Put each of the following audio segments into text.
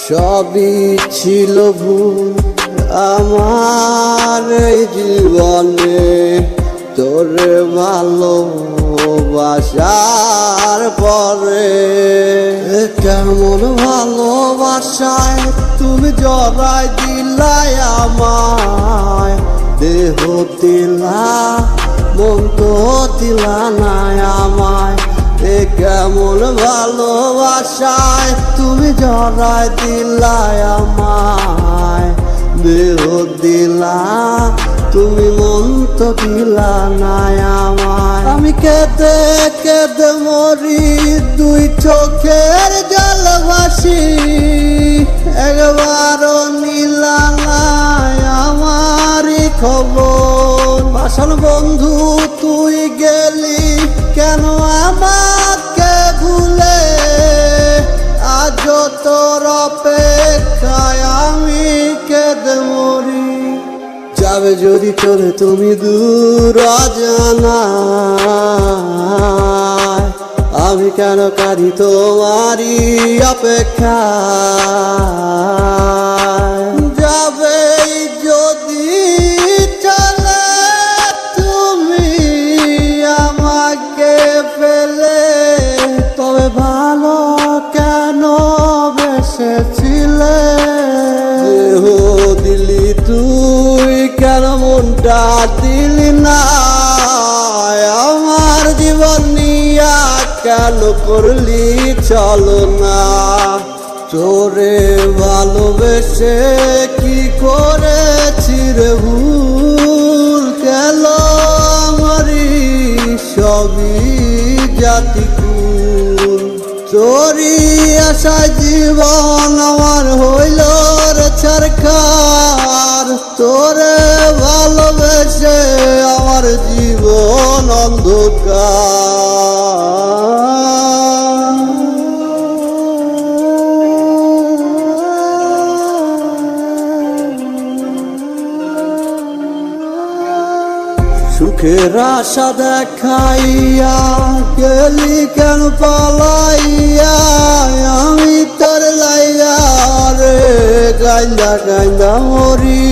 সবই ছিল ভুল আমার এই জীবনে, তোরে ভালোবাসার পরে। কেমন ভালোবাসায় তুমি জড়াই দিলাই আমায়, দেহ দিলা মন তো দিলা নাই আমায়। কেমন ভালোবাসায় তুমি জড়াই দিলাই আমায়, দেহ দিলা তুমি মন তো দিলা নাই আমায়। আমি কেঁদে কেঁদে মরি, দুই চোখের জল ভাসি, একবারও নিলা নাই আমারই খবর। ভাষণ বন্ধু তুই গেলি কেন আমাকে ভুলে, আজ তোর অপেক্ষায় আমি কেঁদে মরি। যাবে যদি চলে তুমি দূর অজানায়, আমি কেন কাঁদি তোমারই অপেক্ষায়। যাবে যদি চলে তুমি আমাকে ফেলে, তবে ভালো কেন বেসেছিলে। দেহ দিলি তুই কেন মনটা দিলি না, আমার জীবন নিয়া কেন করলি চলো না। তোরে ভালোবেসে কি করেছি রে ভুল, কেন আমারই সবই জাতিকুল। তোরই আশায় জীবন আমার হইল রে ছারখার, তোরে ভালোবেসে আমার জীবন অন্ধকার। সুখের আশা দেখাইয়া গেলি কেন পালাইয়া, আমি তোর লাইয়া রে কান্দা কান্দা মরি।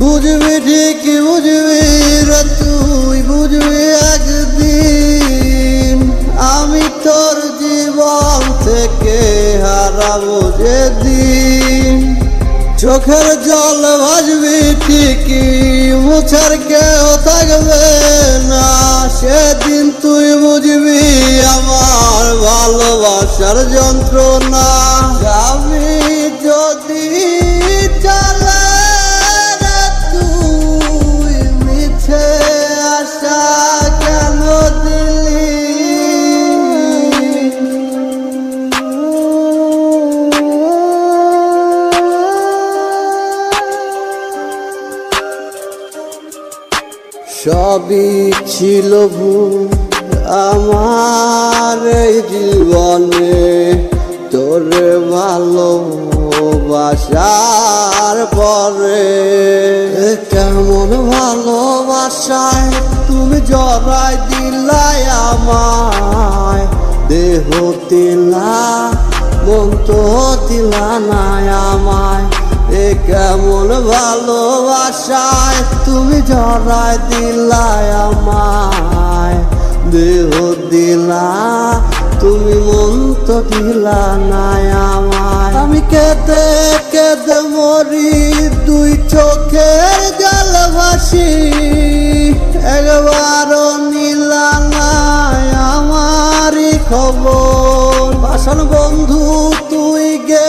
বুঝবি ঠিকই বুঝবি রে তুই, বুঝবি একদিন আমি তোর জীবন থেকে হারাবো যেদিন। চোখের জল ভাসবি ঠিকই, মুছার কেউ থাকবে না সেদিন। তুই বুঝবি আমার ভালোবাসার যন্ত্রণা। যাবি যদি চলে রে তুই, মিছে আশা কেন দিলি। সবই ছিল ভুল আমার এই জীবনে, তোরে ভালোবাসার পরে। কেমন ভালোবাসায় তুমি জড়াই দিলাই আমায়, দেহ দিলা মন তো দিলা নাই আমায়। কেমন ভালোবাসায় তুমি জড়াই দিলাই আমায়, দেহ দিলা তুমি মন তো দিলা নাই আমায়। আমি কেঁদে কেঁদে মরি, দুই চোখের জল ভাসি, একবারও নিলা নাই আমারই খবর। ভাষণ বন্ধু তুই গে